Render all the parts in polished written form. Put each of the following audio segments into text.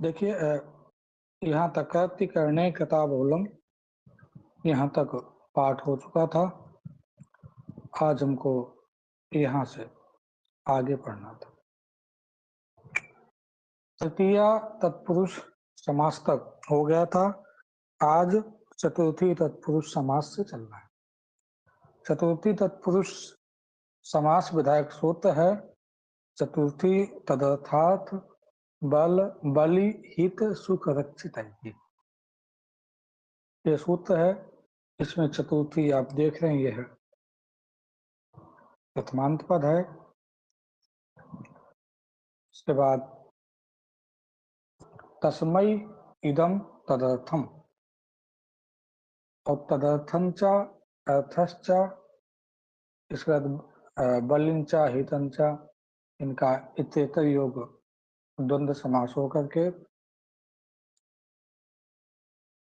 देखिए यहाँ तक कर्ति करने कथाबहुलम, यहाँ तक पाठ हो चुका था। आज हमको यहाँ से आगे पढ़ना था। तृतीया तत्पुरुष समास तक हो गया था। आज चतुर्थी तत्पुरुष समास से चलना है। चतुर्थी तत्पुरुष समास विधायक सूत्र है चतुर्थी तदर्थात् बल बलि हित सुख रक्षित है। ये सूत्र है। इसमें चतुर्थी आप देख रहे हैं, ये है प्रथमांत पद है। इसके बाद तस्मै इदम तदर्थम और तदर्थंच अर्थश्च, इसके बाद बलिंच हितंच, इनका इतरेतर योग द्वंद्व समास होकर के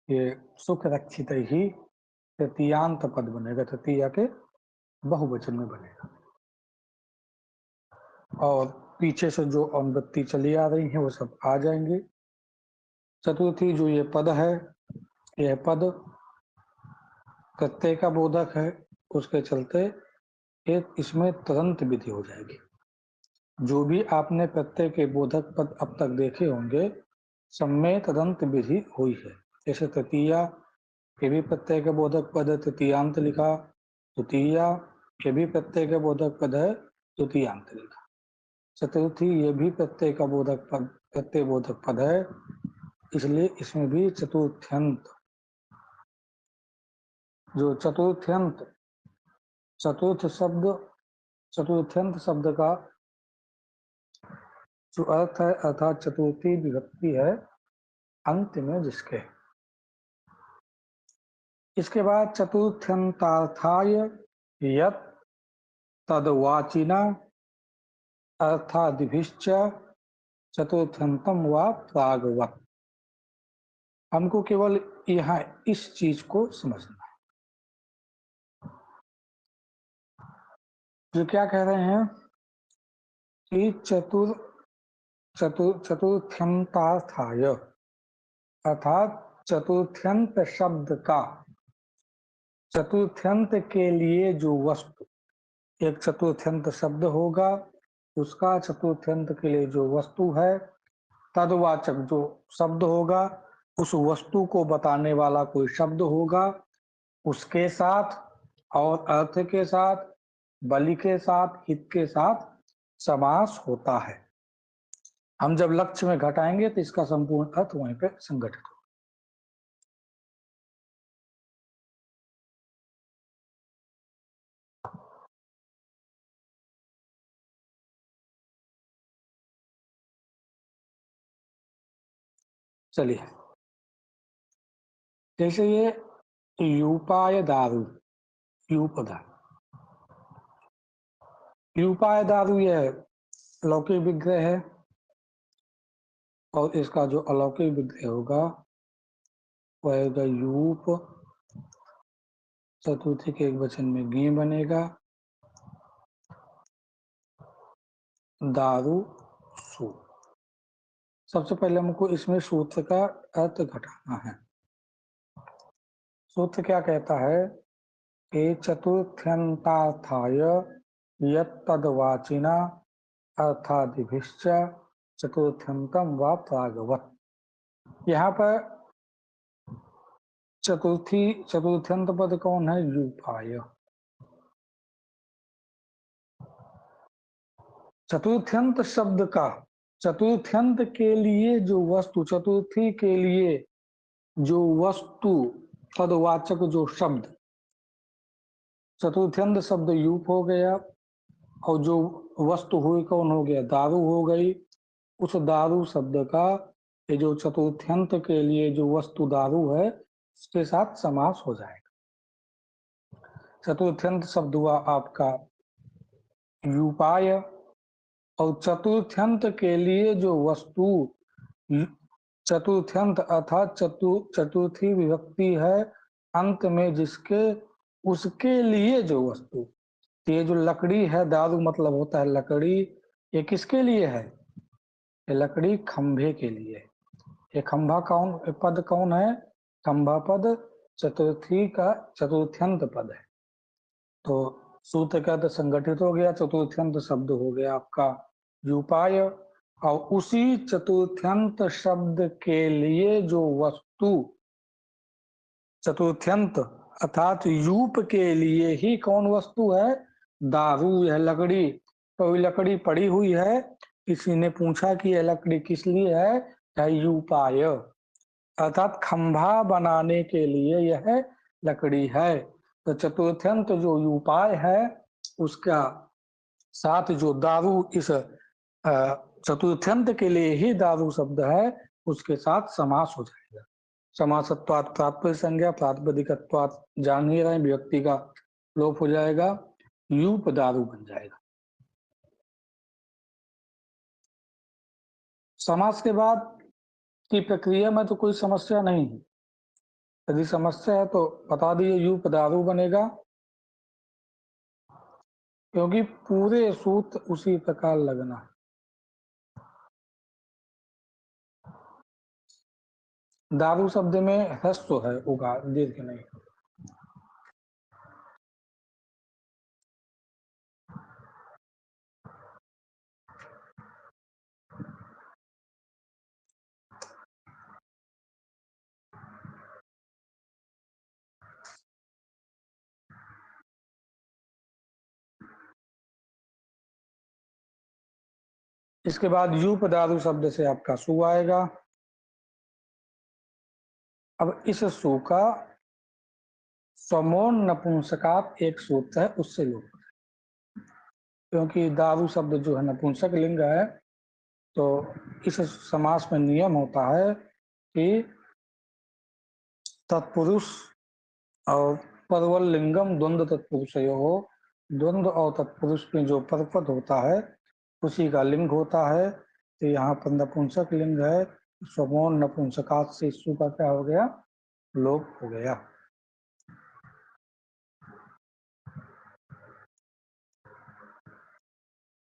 ये सुख रक्षित ही तृतीयांत पद बनेगा, तृतीया के बहुवचन में बनेगा। और पीछे से जो अनुवृत्ति चली आ रही है वो सब आ जाएंगे। चतुर्थी जो ये पद है, यह पद प्रत्यय का बोधक है, उसके चलते एक इसमें तुरंत विधि हो जाएगी। जो भी आपने प्रत्यय के बोधक पद अब तक देखे होंगे, सब में तदंत विधि हुई है। जैसे तृतीया के भी प्रत्यय के बोधक पद है, तृतीयांत लिखा। तृतीया के भी प्रत्यय के बोधक पद है, तृतीयांत लिखा। चतुर्थी ये भी प्रत्यय का बोधक पद, प्रत्यय बोधक पद है, इसलिए इसमें भी चतुर्थ्यंत, जो चतुर्थ्यंत चतुर्थ शब्द, चतुर्थ्यंत शब्द का जो अर्थ है अर्थात चतुर्थी विभक्ति है अंत में जिसके। इसके बाद चतुर्थ्यंतार्थाय यत् तद्वाचिना अर्थादिभिश्च चतुर्थ्यंतम व प्रागवत्। हमको केवल यहाँ इस चीज को समझना है। जो क्या कह रहे हैं कि चतुर्थ्यंतार्थाय अर्थात चतुर्थ्यंत शब्द का चतुर्थ्यंत के लिए जो वस्तु, एक चतुर्थ्यंत शब्द होगा, उसका चतुर्थ्यंत के लिए जो वस्तु है, तदवाचक जो शब्द होगा, उस वस्तु को बताने वाला कोई शब्द होगा, उसके साथ और अर्थ के साथ, बलि के साथ, हित के साथ समास होता है। हम जब लक्ष्य में घटाएंगे तो इसका संपूर्ण अर्थ वहीं पे संगठित होगा। चलिए, जैसे ये यूपाय दारू, यूपदा, यूपाय दारू यह लौकिक विग्रह है और इसका जो अलौकिक विग्रह होगा वह यूप, चतुर्थी के एक वचन में गे बनेगा, दारू सू। सबसे पहले हमको इसमें सूत्र का अर्थ घटाना है। सूत्र क्या कहता है कि चतुर्थ्यंतार्थाय यत्तद्वाचिना अर्थादिभिश्च चतुर्थ्यंतम व प्रागवत्। यहाँ पर चतुर्थ्यंत पद कौन है? यूपाय। चतुर्थ्यंत शब्द का चतुर्थ्यंत के लिए जो वस्तु, चतुर्थी के लिए जो वस्तु, तदवाचक जो शब्द, चतुर्थ्यंत शब्द यूप हो गया और जो वस्तु हुई कौन हो गया? दारू हो गई। उस दारू शब्द का ये जो चतुर्थ्यंत के लिए जो वस्तु दारू है, उसके साथ समास हो जाएगा। चतुर्थ्यंत शब्द हुआ आपका यूपाय और चतुर्थ्यंत के लिए जो वस्तु, चतुर्थ्यंत अर्थात चतुर्थी विभक्ति है अंत में जिसके, उसके लिए जो वस्तु, ये जो लकड़ी है, दारू मतलब होता है लकड़ी, ये किसके लिए है? ये लकड़ी खंभे के लिए। ये खंभा कौन पद कौन है? खंभा पद चतुर्थी का चतुर्थ्यंत पद है। तो सूत्र का तो संगठित हो गया, चतुर्थ्यंत शब्द हो गया आपका युपाय। और उसी चतुर्थ्यंत शब्द के लिए जो वस्तु चतुर्थ्यंत अर्थात यूप के लिए ही कौन वस्तु है? दारू, यह लकड़ी। तो लकड़ी पड़ी हुई है, किसी ने पूछा कि यह लकड़ी किस लिए है? यूपाय, अर्थात खंभा बनाने के लिए यह लकड़ी है। तो चतुर्थ्यंत जो यूपाय है उसका साथ जो दारू, इस चतुर्थ्यंत के लिए ही दारू शब्द है, उसके साथ समास हो जाएगा। समासत्वात् प्रातिपदिक संज्ञा, प्रातिपदिकत्वात् जान ही रहे व्यक्ति का लोप हो जाएगा, यूप दारू बन जाएगा। समास के बाद की प्रक्रिया में तो कोई समस्या नहीं है। यदि समस्या है तो बता दिए, यूप दारू बनेगा, क्योंकि पूरे सूत्र उसी प्रकार लगना है। दारू शब्द में ह्रस्व है, उगा दीर्घ नहीं। इसके बाद यूप दारू शब्द से आपका सु आएगा। अब इस सु का समोन नपुंसकात एक सूत्र है, उससे लोप, क्योंकि दारू शब्द जो है नपुंसक लिंग है, तो इस समास में नियम होता है कि तत्पुरुष और परवल लिंगम द्वंद्व तत्पुरुष हो, द्वंद्व और तत्पुरुष में जो परपद होता है उसी का लिंग होता है। तो यहाँ पर नपुंसक लिंग है, समोन नपुंसकात से सु का क्या हो गया? लोप हो गया।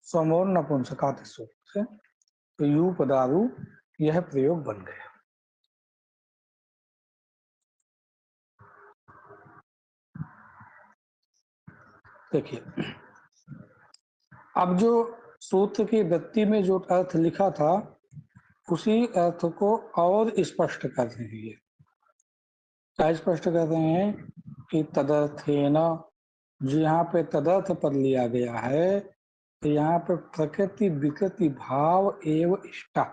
समोन नपुंसकात से तो यूप दारू यह प्रयोग बन गया। देखिए, अब जो सूत्र की वृत्ति में जो अर्थ लिखा था उसी अर्थ को और स्पष्ट कर रहे हैं। क्या स्पष्ट कर रहे हैं कि तदर्थेन, जो यहाँ पे तदर्थ पद लिया गया है, तो यहाँ पे प्रकृति विकृति भाव एवं इष्टा,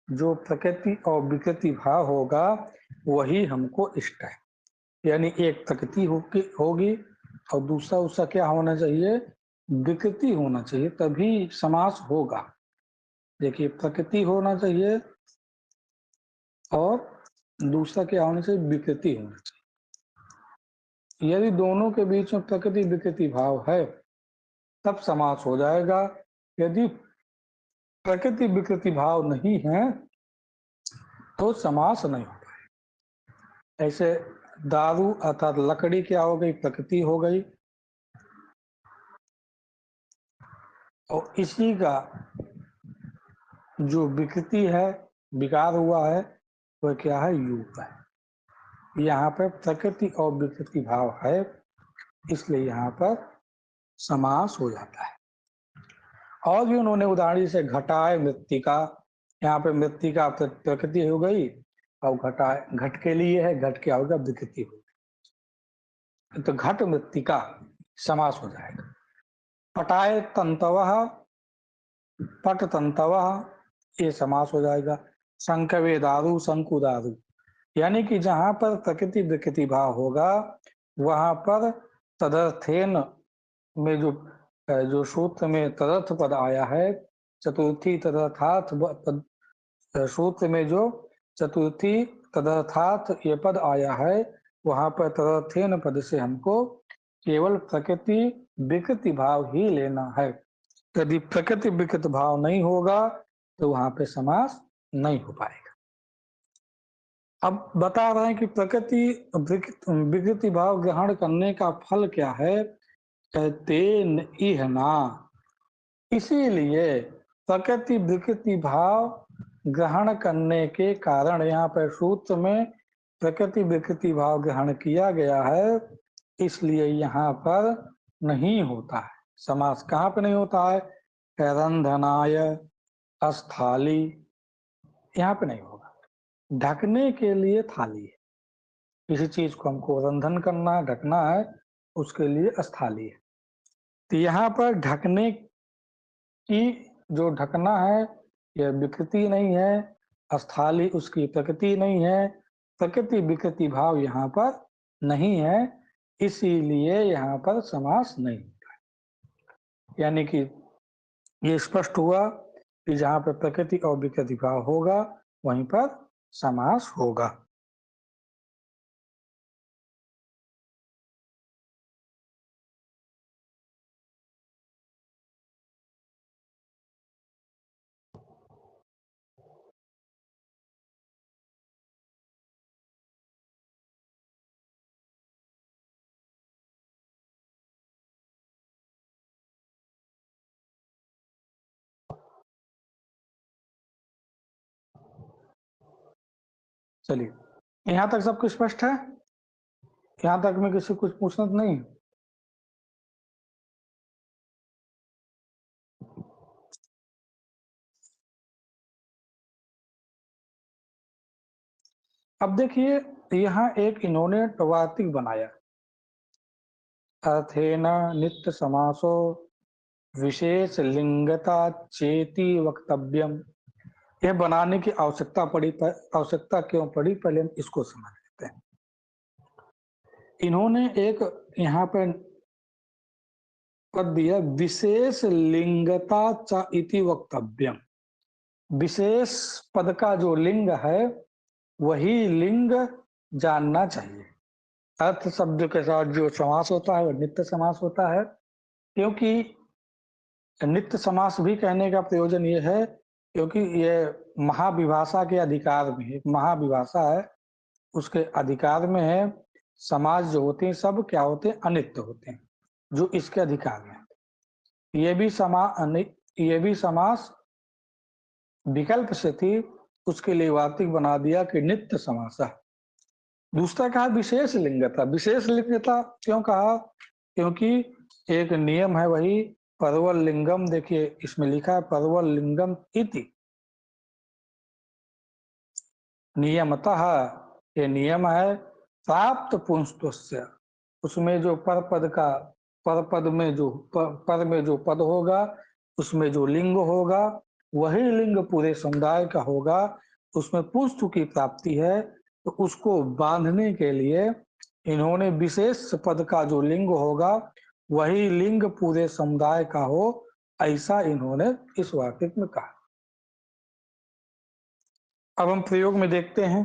जो प्रकृति और विकृति भाव होगा वही हमको इष्ट है। यानी एक प्रकृति होगी और दूसरा उसका क्या होना चाहिए? विकृति होना चाहिए, तभी समास होगा। देखिए, प्रकृति होना चाहिए और दूसरा क्या होना चाहिए? विकृति होना चाहिए। यदि दोनों के बीच में प्रकृति विकृति भाव है तब समास हो जाएगा। यदि प्रकृति विकृति भाव नहीं है तो समास नहीं हो पाएगा। ऐसे दारू अर्थात लकड़ी क्या हो गई? प्रकृति हो गई, और इसी का जो विकृति है, विकार हुआ है, वह क्या है? यूप है। यहाँ पर प्रकृति और विकृति भाव है, इसलिए यहाँ पर समास हो जाता है। और भी उन्होंने उदाहरण से घटाए मृत्तिका, यहाँ पे मृत्तिका प्रकृति हो गई और घटाए घट के लिए है, घट क्या होगा? विकृति होगी। तो घट मृत्तिका समास हो जाएगा। पटाए तंतवः, पट तंतवः, ये समास हो जाएगा। शंकवे दारू, शंकु दारू, यानी कि जहां पर प्रकृति विकृति भाव होगा वहां पर तदर्थेन में जो सूत्र में तदर्थ पद आया है, चतुर्थी तदर्थार्थ सूत्र में जो चतुर्थी तदर्थार्थ ये पद आया है, वहां पर तदर्थेन पद से हमको केवल प्रकृति विकृति भाव ही लेना है। यदि प्रकृति विकृति भाव नहीं होगा तो वहां पे समास नहीं हो पाएगा। अब बता रहे हैं कि प्रकृति विकृति भाव ग्रहण करने का फल क्या है? तेन इहना, इसीलिए प्रकृति विकृति भाव ग्रहण करने के कारण, यहाँ पर सूत्र में प्रकृति विकृति भाव ग्रहण किया गया है, इसलिए यहाँ पर नहीं होता है समास। कहाँ पे नहीं होता है? रंधनाय, अस्थाली, यहाँ पे नहीं होगा। ढकने के लिए थाली है, किसी चीज को हमको रंधन करना है, ढकना है, उसके लिए अस्थाली है। तो यहाँ पर ढकने की जो ढकना है यह विकृति नहीं है, अस्थाली उसकी प्रकृति नहीं है, प्रकृति विकृति भाव यहाँ पर नहीं है, इसीलिए यहाँ पर समास नहीं होता है। यानी कि ये स्पष्ट हुआ कि जहाँ पर प्रकृति और विकृति भाव होगा वहीं पर समास होगा। चलिए, यहाँ तक सब कुछ स्पष्ट है? यहाँ तक में किसी कुछ पूछना तो नहीं? अब देखिए, यहाँ एक इन्होंने वार्तिक बनाया, अर्थेन नित्य समासो विशेष लिंगता चेति वक्तव्यम। यह बनाने की आवश्यकता क्यों पड़ी, पहले हम इसको समझ लेते हैं। इन्होंने एक यहाँ पर पद दिया, विशेष लिंगता च इति वक्तव्यम। विशेष पद का जो लिंग है वही लिंग जानना चाहिए। अर्थ शब्द के साथ जो समास होता है वह नित्य समास होता है, क्योंकि नित्य समास भी कहने का प्रयोजन ये है क्योंकि ये महाविभाषा के अधिकार में है, महाविभाषा है उसके अधिकार में है। समास जो होते हैं सब क्या होते हैं? अनित्य होते हैं, जो इसके अधिकार में है। ये भी समास विकल्प से थी, उसके लिए वार्तिक बना दिया कि नित्य समास। दूसरा कहा विशेष लिंगता। विशेष लिंगता क्यों कहा? क्योंकि एक नियम है, वही परवल लिंगम, देखिए इसमें लिखा है परवल लिंगम इति नियमतः। ये नियम है प्राप्त पुंस्तस्य, उसमें जो पर में जो पद होगा उसमें जो लिंग होगा वही लिंग पूरे समुदाय का होगा, उसमें पुंस्तु की प्राप्ति है, तो उसको बांधने के लिए इन्होंने विशेष पद का जो लिंग होगा वही लिंग पूरे समुदाय का हो, ऐसा इन्होंने इस वाक्य में कहा। अब हम प्रयोग में देखते हैं।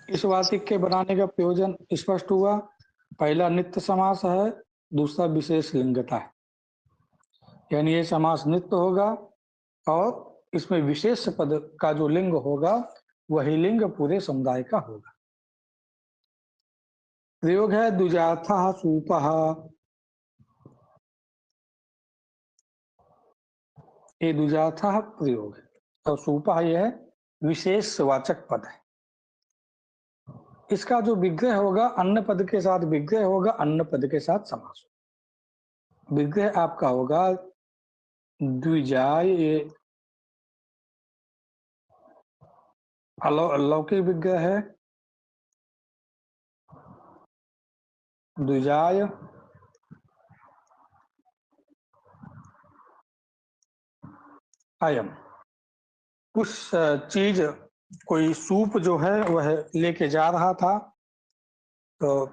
इस वार्तिक के बनाने का प्रयोजन स्पष्ट हुआ। पहला नित्य समास है, दूसरा विशेष लिंगता है, यानी ये समास नित्य होगा और इसमें विशेष पद का जो लिंग होगा वही लिंग पूरे समुदाय का होगा। प्रयोग है द्विजार्थः सूपः। ये द्विजार्थः प्रयोग है और सूपः यह विशेष वाचक पद है। इसका जो विग्रह होगा अन्य पद के साथ विग्रह होगा, अन्य पद के साथ समास। विग्रह आपका होगा द्विजाय, ये अलौकिक विग्रह है। द्विजाय अयम, कुछ चीज, कोई सूप जो है वह लेके जा रहा था, तो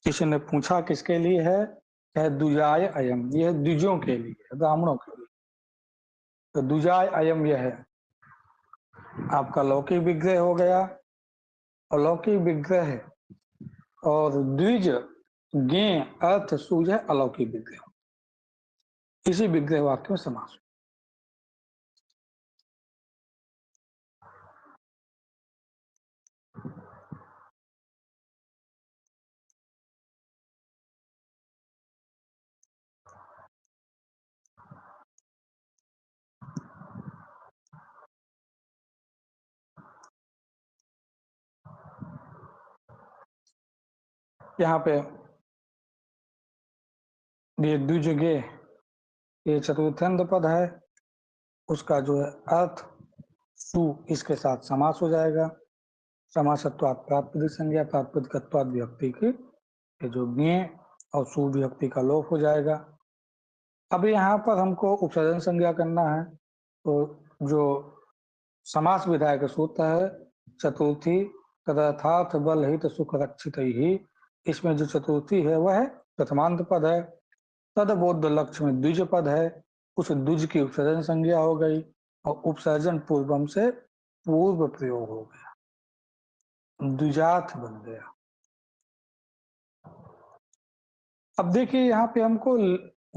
किसी ने पूछा किसके लिए है? कहे द्विजाय अयम, यह द्विजों के लिए, ब्राह्मणों के लिए। तो द्विजाय अयम यह है आपका लौकिक विग्रह हो गया। अलौकिक विग्रह है और द्विज ज्ञ अर्थ सूझ है अलौकिक विग्रह, इसी विग्रह वाक्य में समास। यहाँ पे ये द्विजगे, ये चतुर्थंत पद है, उसका जो है अर्थ सु इसके साथ समास हो जाएगा। समासत्वात् प्रातिपदिक संज्ञा, प्रातिपदिकत्वात् विभक्ति की ये जो ज्ञेय और सु विभक्ति का लोप हो जाएगा। अब यहाँ पर हमको उपसर्जन संज्ञा करना है, तो जो समास विधायक सूत्र है चतुर्थी तदर्थार्थ बल हित सुख रक्षित ही, इसमें जो चतुर्थी है वह प्रथमांत पद है। तदबोध लक्ष्य में द्विज पद है, उस द्विज की उपसर्जन संज्ञा हो गई और उपसर्जन पूर्वम से पूर्व प्रयोग हो गया, द्विजार्थ बन गया। अब देखिए यहाँ पे हमको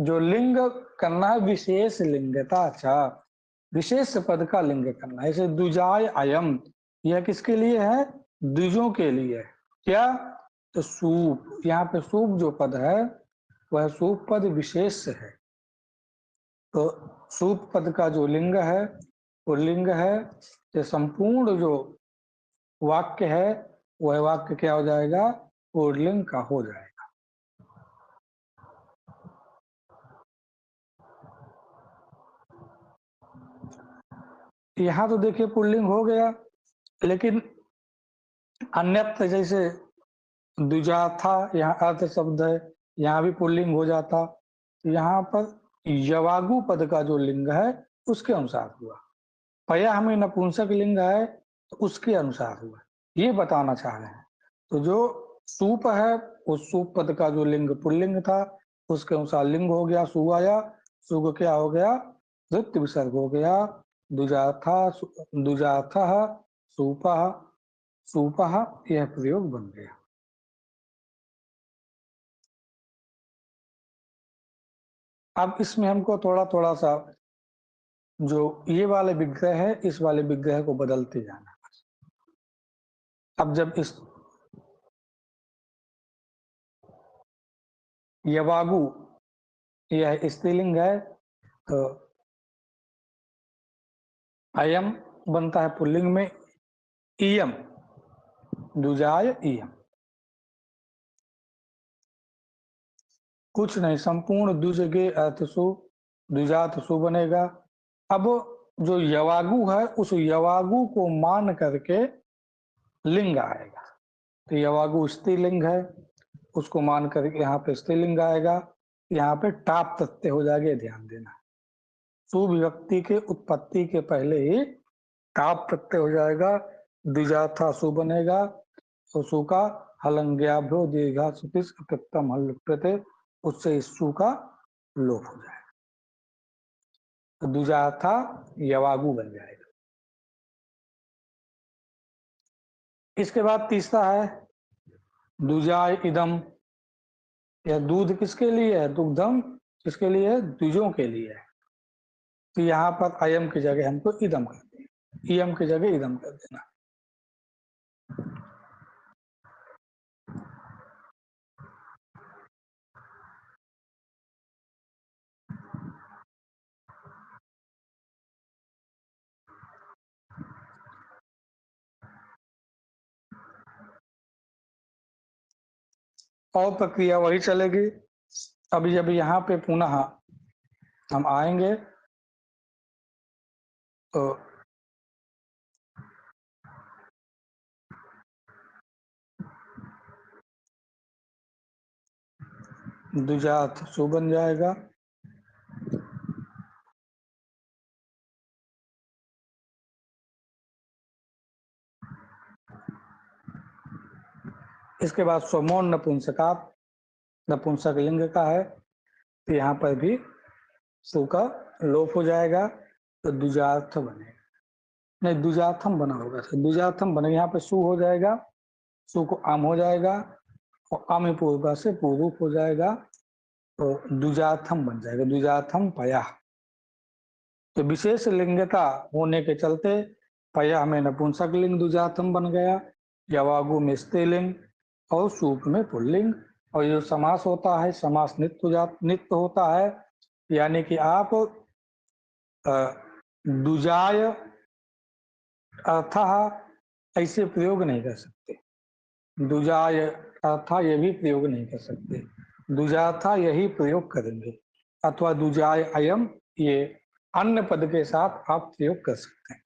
जो लिंग करना है विशेष लिंगता, अच्छा विशेष पद का लिंग करना है। जैसे द्विजाय अयम, यह किसके लिए है? द्विजों के लिए। क्या? तो सूप, यहाँ पे सूप जो पद है वह सूप पद विशेष है। तो सूप पद का जो लिंग है वो लिंग है, तो संपूर्ण जो वाक्य है वह वाक्य क्या हो जाएगा? पुल्लिंग का हो जाएगा। यहाँ तो देखिए पुल्लिंग हो गया, लेकिन अन्यत्र जैसे द्विजाथा, यहाँ अर्थ शब्द है, यहाँ भी पुल्लिंग हो जाता। यहाँ पर यवागु पद का जो लिंग है उसके अनुसार हुआ। पया हमें नपुंसक लिंग है तो उसके अनुसार हुआ, ये बताना चाह रहे हैं। तो जो सूप है उस सूप पद का जो लिंग पुल्लिंग था उसके अनुसार लिंग हो गया, सु आया। सु को क्या हो गया? द्वितीय विसर्ग हो गया। दुजाथा, दुजाथः, सूपः, सूपः, यह प्रयोग बन गया। अब इसमें हमको थोड़ा थोड़ा सा जो ये वाले विग्रह है इस वाले विग्रह को बदलते जाना। अब जब इस यवागु यह स्त्रीलिंग है तो अयम बनता है पुल्लिंग में, इयम, दुजाय इयम, कुछ नहीं, संपूर्ण द्विजगे अर्थसु द्विजात सु बनेगा। अब जो यवागु है उस यवागु को मान करके लिंग आएगा। तो यवागु स्त्रीलिंग है, उसको मान करके यहाँ पे स्त्रीलिंग आएगा। यहाँ पे टाप प्रत्यय हो जाएगा, ध्यान देना। सुविभक्ति के उत्पत्ति के पहले ही टाप प्रत्यय हो जाएगा, द्विजाथा सु बनेगा। और सु का हलंग्याभ्यो दीर्घा सुपिस प्रत्यम हल प्रत्यय, उससे इस सु का लोप हो जाएगा, तो द्विजाथा यवागु बन जाएगा। इसके बाद तीसरा है दुजाय इदम। यह दूध किसके लिए है? दुग्धम किसके लिए है? द्विजों के लिए है। तो यहाँ पर अयम की जगह हमको इदम कर देना, इयम की जगह इदम कर देना। और प्रक्रिया वही चलेगी। अभी जब यहाँ पे पुनः हम आएंगे तो द्विजात सु बन जाएगा। इसके बाद स्वमोन नपुंसकात, नपुंसक लिंग का है, तो यहाँ पर भी सु का लोप हो जाएगा, तो द्विजार्थ बनेगा। नहीं, द्विजार्थम बना होगा, तो द्विजार्थम बनेगा। यहाँ पे सु हो जाएगा, सु को आम हो जाएगा और आम पूर्व से पूर्व हो जाएगा, तो द्विजार्थम बन जाएगा, द्विजार्थम पया। तो विशेष लिंगता होने के चलते पया में नपुंसक लिंग द्विजार्थम बन गया, यवागु में स्त्रीलिंग और सूप में पुल्लिंग। और जो समास होता है समास नित्य होता है, यानी कि आप दुजाय अर्थः ऐसे प्रयोग नहीं कर सकते। दुजाय था ये भी प्रयोग नहीं कर सकते, दुजा था यही प्रयोग करेंगे, अथवा दुजाय अयम ये अन्य पद के साथ आप प्रयोग कर सकते हैं।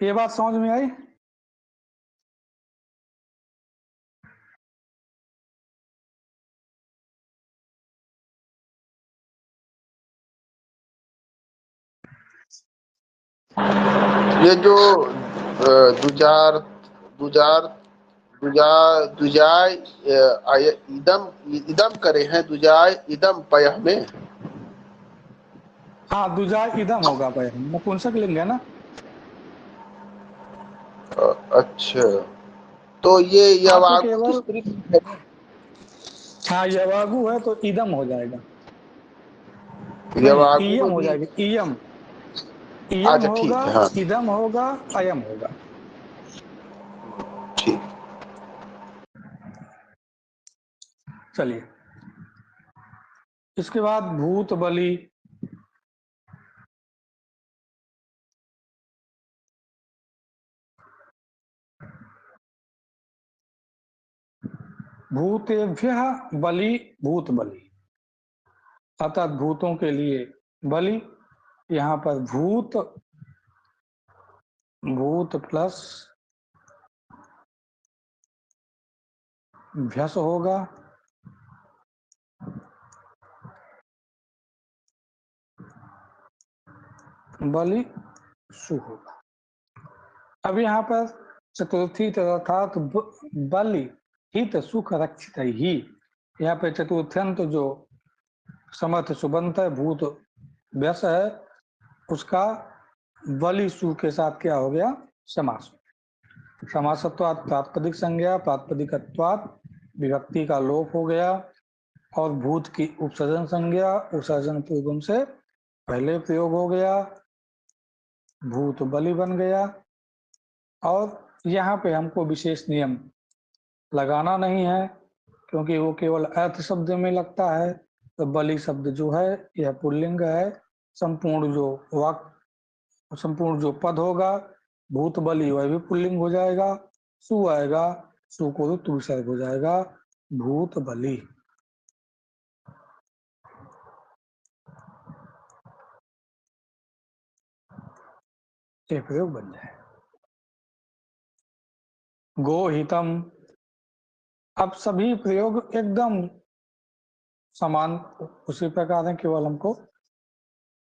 ये बात समझ में आई? ये जो दुजार दुजार दुजा दुजाय इदम इदम करे हैं, दुजाय इदम पयः में। हाँ, दुजा इदम होगा भाई, नपुंसक लिंग है ना। अच्छा, तो ये हाँ तो यवागु तो केवल, स्त्रीलिंग है। हाँ यवागु है तो इदम हो जाएगा, नहीं यवागु इयम में हो भी। जाएगी, इयम, इयम अच्छा होगा, ठीक है, हाँ इदम होगा, अयम होगा। ठीक। चलिए, इसके बाद भूत बलि, भूतेभ्यः बलि भूत बलि, अर्थात भूतों के लिए बलि। यहाँ पर भूत, भूत प्लस भ्यस होगा, बलि सु होगा। अब यहाँ पर चतुर्थी अर्थात बलि हित सुख रक्षित ही, यहाँ पे चतुर्थ्यंत जो समर्थ सुबंत है, भूत व्यस है, उसका बलि सु के साथ क्या हो गया, समास। समासत्वात् प्रातिपदिक संज्ञा, प्रातिपदिकत्वात् विभक्ति का लोप हो गया, और भूत की उपसर्जन संज्ञा उपसर्जन पूर्वम से पहले प्रयोग हो गया, भूत बलि बन गया। और यहाँ पे हमको विशेष नियम लगाना नहीं है, क्योंकि वो केवल अर्थ शब्द में लगता है। तो बलि शब्द जो है यह पुल्लिंग है, संपूर्ण जो वाक्य, संपूर्ण जो पद होगा भूत बलि वह भी पुल्लिंग हो जाएगा, सु आएगा, सु को ऋतु विसर्ग हो जाएगा, भूत बलि। ये प्रयोग बन जाए। गोहितम, अब सभी प्रयोग एकदम समान उसी प्रकार है, केवल हमको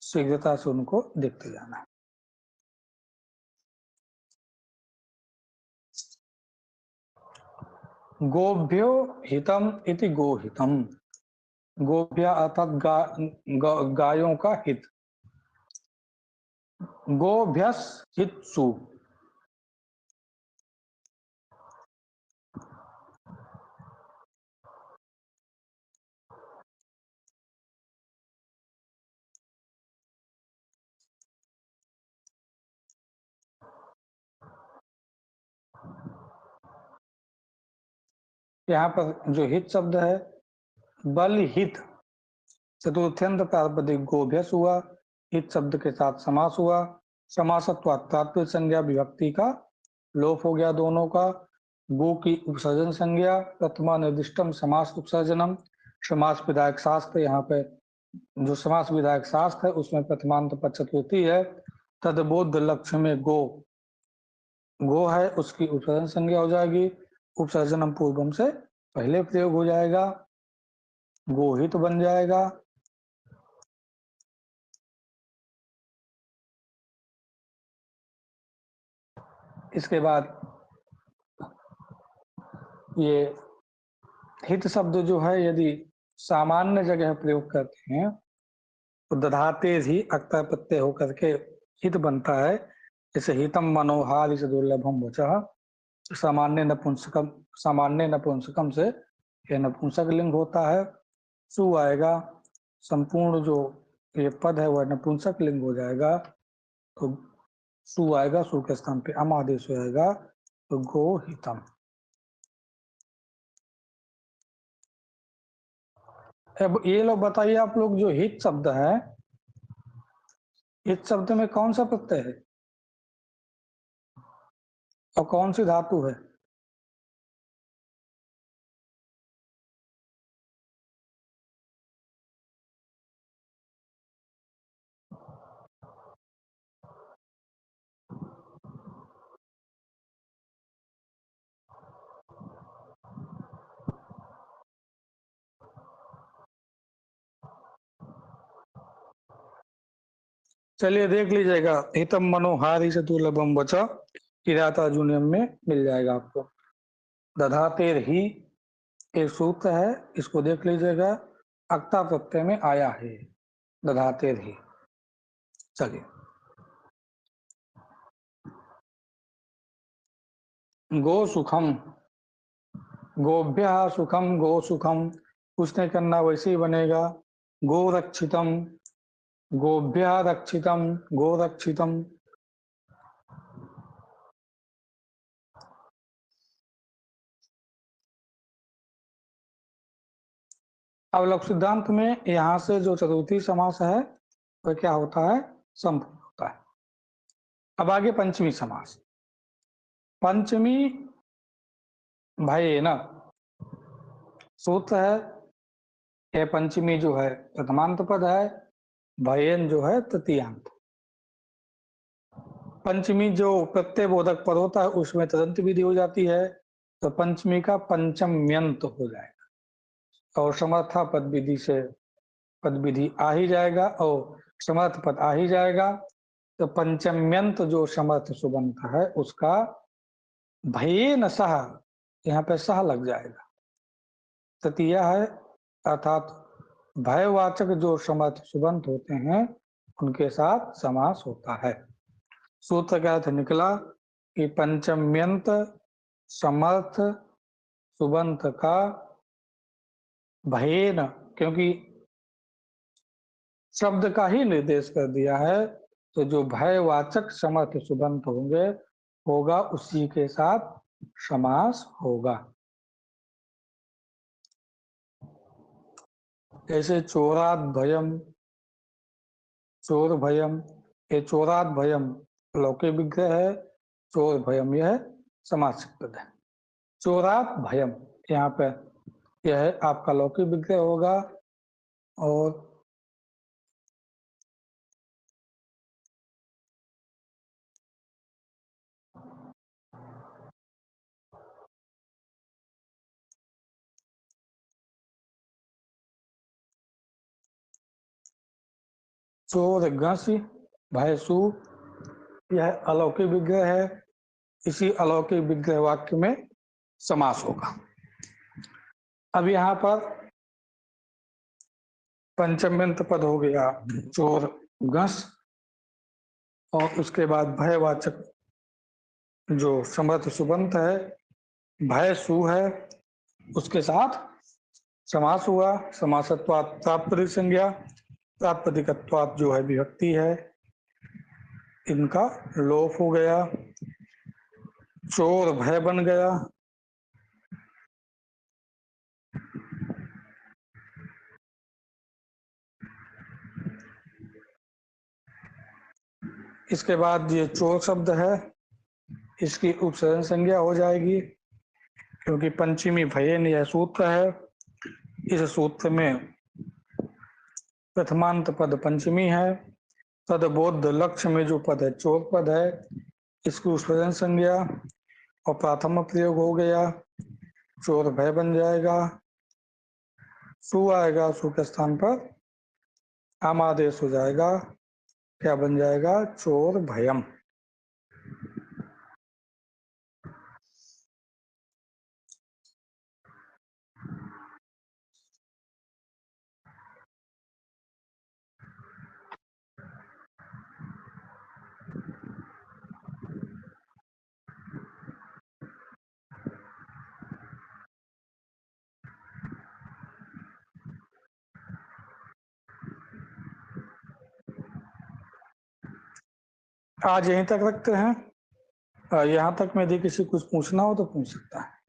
शीघ्रता से उनको देखते जाना है। गोभ्यो हितम इति गोहितम, गोभ्य अर्थात गायों का हित, गोभ्यस हित्सु, यहाँ पर जो हित शब्द है, बल हित चतुर्थ्यंत प्रातिपदिक गोभ्यस हुआ, हित शब्द के साथ समास हुआ, समासत्वात् तात्पर्य संज्ञा विभक्ति का लोप हो गया दोनों का, गो की उपसर्जन संज्ञा प्रथमा निर्दिष्टम समास उपसर्जनम, समास विधायक शास्त्र, यहाँ पे जो समास विधायक शास्त्र है उसमें प्रथमांत पद चतुर्थी है, तदबोध लक्ष्य में गो, गो है उसकी उपसर्जन संज्ञा हो जाएगी, उपसर्जनम पूर्वम से पहले प्रयोग हो जाएगा, गोहित बन जाएगा। इसके बाद ये हित शब्द जो है यदि सामान्य जगह प्रयोग करते हैं तो दधाते ही अक्ता प्रत्यय होकर के हित बनता है, जैसे हितम मनोहार इस दुर्लभम वचः, सामान्य नपुंसकम से यह नपुंसक लिंग होता है, सु आएगा, संपूर्ण जो ये पद है वह नपुंसक लिंग हो जाएगा, तो सु आएगा, सु के स्थान पे अम आदेश हो जाएगा, तो गोहितम। अब ये लोग बताइए, आप लोग जो हित शब्द है, हित शब्द में कौन सा प्रत्यय है और कौन सी धातु है? चलिए देख लीजिएगा, हितम मनोहारी से दुर्लभम बचा किराता जूनियम में मिल जाएगा आपको। दधातेर ही एक सूत्र है, इसको देख लीजिएगा, अक्ता प्रत्यय में आया है दधातेर ही। चलिए, गो सुखम, गोभ्य सुखम, गो सुखम, कुछ नहीं करना, वैसे ही बनेगा। गो रक्षितम, गोभ्य रक्षितम, गो रक्षितम। अब लोग सिद्धांत में यहाँ से जो चतुर्थी समास है वह क्या होता है? संपूर्ण होता है। अब आगे पंचमी समास। पंचमी भाई ना सूत्र है, यह पंचमी जो है प्रथमांत पद है, भयन जो है तृतीयांत। पंचमी जो प्रत्यय बोधक पद होता है उसमें तदंत विधि हो जाती है, तो पंचमी का पंचम्यंत हो जाएगा और समर्था पद विधि से पद विधि आ ही जाएगा और समर्थ पद आ ही जाएगा, तो पंचम्यंत जो समर्थ सुबंत है उसका भयेन सह, यहाँ पे सह लग जाएगा। तृतीय है अर्थात भयवाचक जो समर्थ सुबंत होते हैं उनके साथ समास होता है। सूत्र का अर्थ निकला कि पंचम्यंत समर्थ सुबंत का भयेन, क्योंकि शब्द का ही निर्देश कर दिया है, तो जो भयवाचक समर्थ सुबंत होंगे होगा उसी के साथ समास होगा। जैसे चोरात भयम, चोर भयम, ये चोरात भयम लौकिक विग्रह है, चोर भयम यह समासिक पद है। चोरात भयम यहाँ पे यह आपका लौकिक विग्रह होगा और चोर गसी भयसु यह अलौकिक विग्रह है, इसी अलौकिक विग्रह वाक्य में समास होगा। अब यहाँ पर पंचम्यंत पद हो गया चोर गस और उसके बाद भयवाचक जो समर्थ सुबंत है भय सु है, उसके साथ समास हुआ। समासत्वात् तात्पर्य संज्ञा, तात्पर्यत्वात् जो है विभक्ति है, इनका लोप हो गया, चोर भय बन गया। इसके बाद ये चोर शब्द है, इसकी उपसर्जन संज्ञा हो जाएगी, क्योंकि पंचमी भयेन यह सूत्र है। इस सूत्र में प्रथमांत पद पंचमी है, तदबोध लक्ष्य में जो पद है चोर पद है, इसकी उपसर्जन संज्ञा और प्राथम प्रयोग हो गया, चोर भय बन जाएगा। सु आएगा, सु के स्थान पर आमादेश हो जाएगा, क्या बन जाएगा? चोर भयम। आज यहीं तक रखते हैं। यहाँ तक में यदि किसी कुछ पूछना हो तो पूछ सकता है।